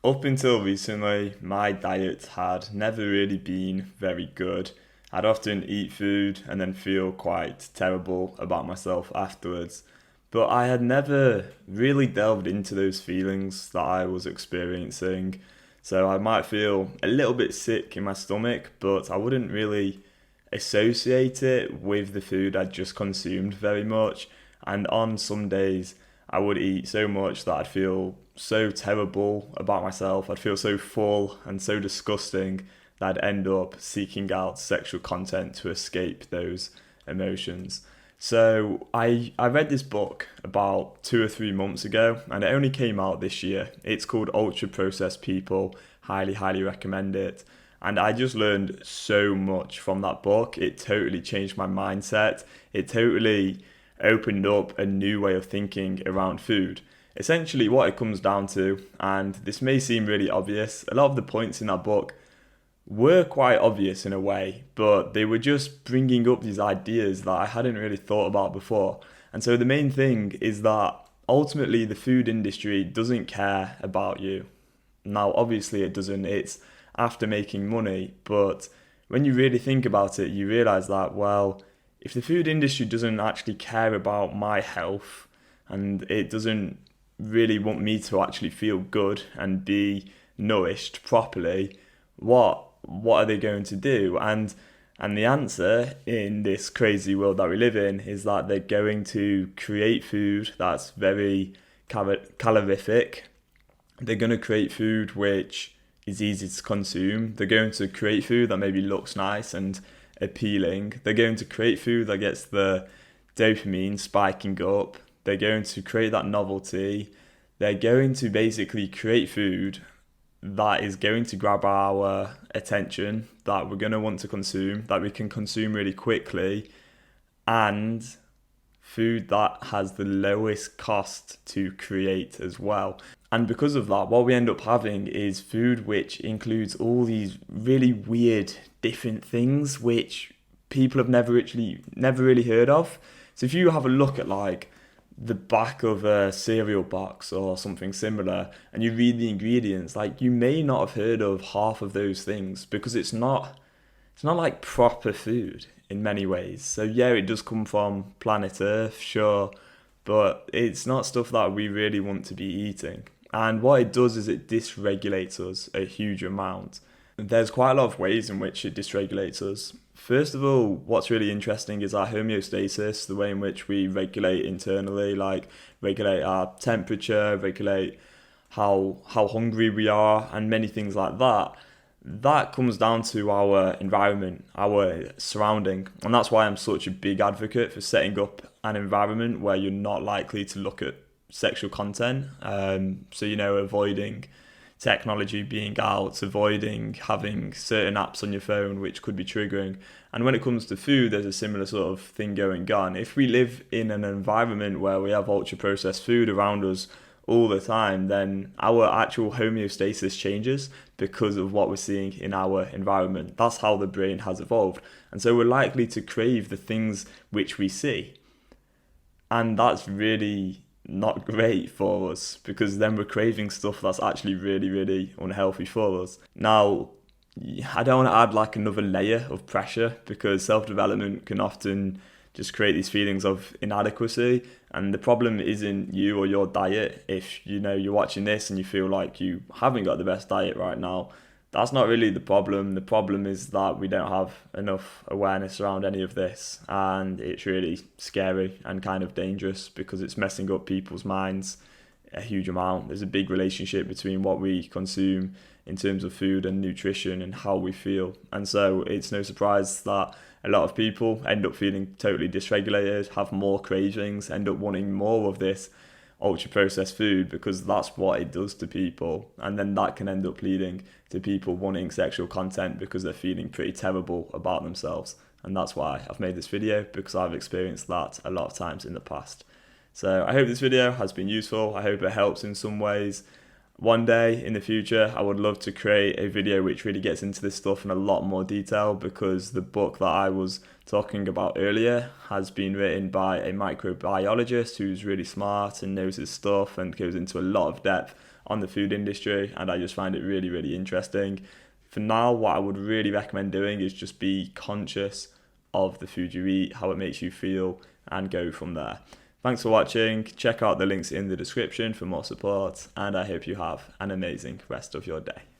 Up until recently, my diet had never really been very good. I'd often eat food and then feel quite terrible about myself afterwards. But I had never really delved into those feelings that I was experiencing. So I might feel a little bit sick in my stomach, but I wouldn't really associate it with the food I'd just consumed very much. And on some days, I would eat so much that I'd feel so terrible about myself. I'd feel so full and so disgusting that I'd end up seeking out sexual content to escape those emotions. So I read this book about 2 or 3 months ago, and it only came out this year. It's called Ultra Processed People. Highly recommend it. And I just learned so much from that book. It totally changed my mindset. It totally opened up a new way of thinking around food. Essentially, what it comes down to, and this may seem really obvious, a lot of the points in that book were quite obvious in a way, but they were just bringing up these ideas that I hadn't really thought about before. And so the main thing is that ultimately the food industry doesn't care about you. Now, obviously, it doesn't, it's after making money, but when you really think about it, you realize that, well, if the food industry doesn't actually care about my health and it doesn't really want me to actually feel good and be nourished properly, what are they going to do? And the answer in this crazy world that we live in is that they're going to create food that's very calorific. They're going to create food which is easy to consume. They're going to create food that maybe looks nice and appealing. They're going to create food that gets the dopamine spiking up. They're going to create that novelty. They're going to basically create food that is going to grab our attention, that we're going to want to consume, that we can consume really quickly, and food that has the lowest cost to create as well. And because of that, what we end up having is food which includes all these really weird, different things which people have never really heard of. So if you have a look at like the back of a cereal box or something similar and you read the ingredients, like you may not have heard of half of those things because it's not like proper food in many ways. So yeah, it does come from planet Earth, sure, but it's not stuff that we really want to be eating. And what it does is it dysregulates us a huge amount. There's quite a lot of ways in which it dysregulates us. First of all, what's really interesting is our homeostasis, the way in which we regulate internally, like regulate our temperature, regulate how hungry we are, and many things like that. That comes down to our environment, our surrounding. And that's why I'm such a big advocate for setting up an environment where you're not likely to look at sexual content. Avoiding technology being out, avoiding having certain apps on your phone which could be triggering. And when it comes to food, there's a similar sort of thing going on. If we live in an environment where we have ultra processed food around us all the time, then our actual homeostasis changes because of what we're seeing in our environment. That's how the brain has evolved. And so we're likely to crave the things which we see. And that's really not great for us because then we're craving stuff that's actually really unhealthy for us. Now, I don't want to add like another layer of pressure because self-development can often just create these feelings of inadequacy, and the problem isn't you or your diet. If you're watching this and you feel like you haven't got the best diet right now, that's not really the problem. The problem is that we don't have enough awareness around any of this, and it's really scary and kind of dangerous because it's messing up people's minds a huge amount. There's a big relationship between what we consume in terms of food and nutrition and how we feel. And so it's no surprise that a lot of people end up feeling totally dysregulated, have more cravings, end up wanting more of this ultra processed food because that's what it does to people. And then that can end up leading to people wanting sexual content because they're feeling pretty terrible about themselves. And that's why I've made this video, because I've experienced that a lot of times in the past. So I hope this video has been useful. I hope it helps in some ways. One day in the future, I would love to create a video which really gets into this stuff in a lot more detail, because the book that I was talking about earlier has been written by a microbiologist who's really smart and knows his stuff and goes into a lot of depth on the food industry, and I just find it really, really interesting. For now, what I would really recommend doing is just be conscious of the food you eat, how it makes you feel, and go from there. Thanks for watching. Check out the links in the description for more support, and I hope you have an amazing rest of your day.